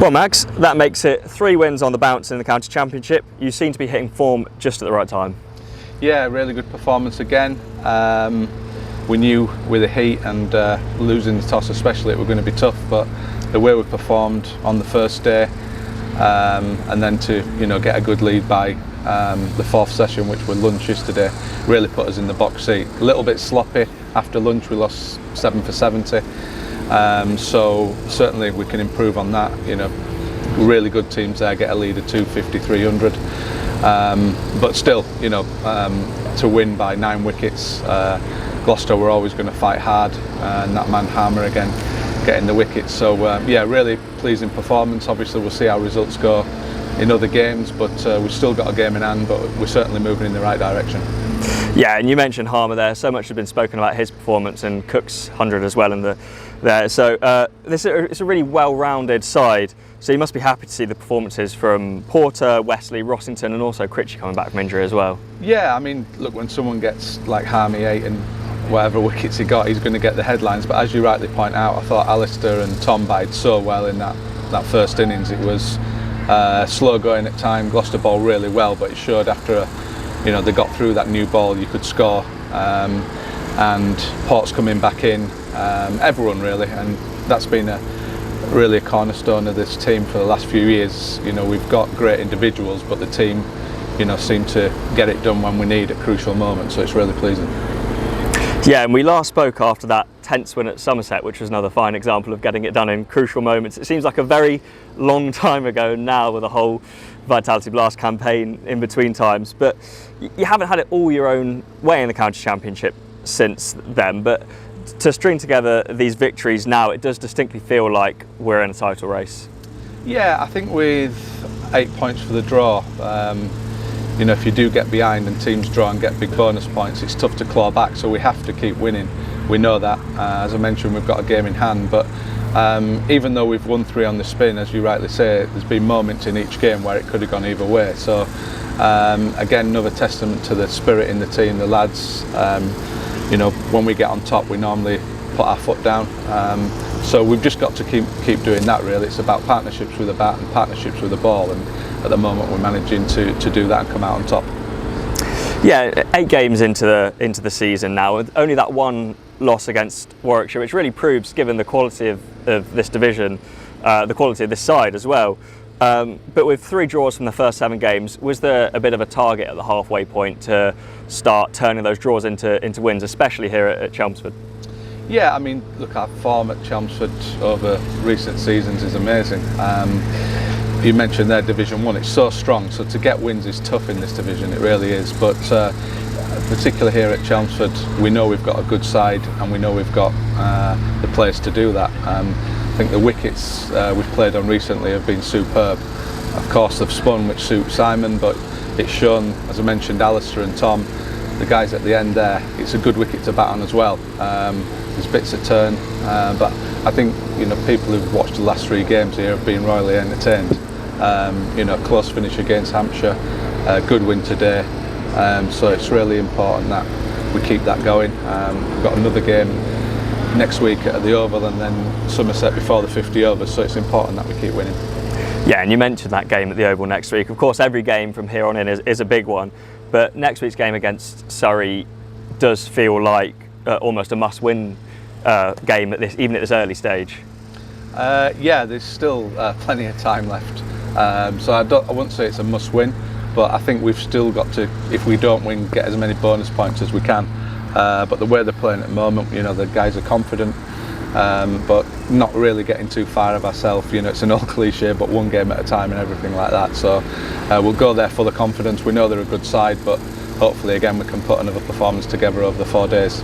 Well, Max, that makes it 3 wins on the bounce in the county championship. You seem to be hitting form just at the right time. Yeah, really good performance again. We knew with the heat and losing the toss especially it were going to be tough, but the way we performed on the first day and then to get a good lead by the 4th session, which was lunch yesterday, really put us in the box seat. A little bit sloppy after lunch, we lost 7 for 70. So certainly we can improve on that. Really good teams there get a lead of 250, 300. But still, to win by 9 wickets, Gloucester were always going to fight hard, and that man Harmer again getting the wickets. So yeah, really pleasing performance. Obviously we'll see how results go in other games, but we've still got a game in hand, but we're certainly moving in the right direction. Yeah, and you mentioned Harmer there. So much has been spoken about his performance and Cook's 100 as well there. So it's a really well-rounded side. So you must be happy to see the performances from Porter, Wesley, Rossington, and also Critchley coming back from injury as well. Yeah, I mean, look, when someone gets like Harmy 8 and whatever wickets he got, he's going to get the headlines. But as you rightly point out, I thought Alistair and Tom bowled so well in that first innings. It was slow going at time. Gloucester bowled really well, but it showed after they got through that new ball, you could score. And Port's coming back in, everyone really, and that's been really a cornerstone of this team for the last few years. We've got great individuals, but the team seem to get it done when we need at crucial moments, so it's really pleasing. Yeah, and we last spoke after that tense win at Somerset, which was another fine example of getting it done in crucial moments. It seems like a very long time ago now with the whole Vitality Blast campaign in between times, but you haven't had it all your own way in the county championship since then. But to string together these victories now, it does distinctly feel like we're in a title race. Yeah, I think with 8 points for the draw, if you do get behind and teams draw and get big bonus points, it's tough to claw back, so we have to keep winning. We know that. As I mentioned, we've got a game in hand, but even though we've won 3 on the spin, as you rightly say, there's been moments in each game where it could have gone either way. So again, another testament to the spirit in the team, the lads. When we get on top, we normally put our foot down. So we've just got to keep doing that really. It's about partnerships with the bat and partnerships with the ball, and at the moment we're managing to do that and come out on top. Yeah, 8 games into the season now, with only that 1 loss against Warwickshire, which really proves, given the quality of this division, the quality of this side as well. But with 3 draws from the first 7 games, was there a bit of a target at the halfway point to start turning those draws into wins, especially here at Chelmsford? Yeah, I mean, look, our form at Chelmsford over recent seasons is amazing. You mentioned their Division 1, it's so strong, so to get wins is tough in this division, it really is. But particularly here at Chelmsford, we know we've got a good side and we know we've got the players to do that. I think the wickets we've played on recently have been superb. Of course they've spun, which suits Simon, but it's shown, as I mentioned, Alistair and Tom, the guys at the end there, it's a good wicket to bat on as well. There's bits of turn, but I think people who've watched the last 3 games here have been royally entertained. Close finish against Hampshire, good win today, so it's really important that we keep that going. We've got another game next week at the Oval and then Somerset before the 50 overs, so it's important that we keep winning. Yeah, and you mentioned that game at the Oval next week. Of course, every game from here on in is a big one, but next week's game against Surrey does feel like almost a must-win game even at this early stage. Yeah, there's still plenty of time left, so I wouldn't say it's a must-win, but I think we've still got to, if we don't win, get as many bonus points as we can. But the way they're playing at the moment, the guys are confident, but not really getting too far of ourselves. It's an old cliche, but 1 game at a time and everything like that. So we'll go there full of confidence. We know they're a good side, but hopefully again we can put another performance together over the 4 days.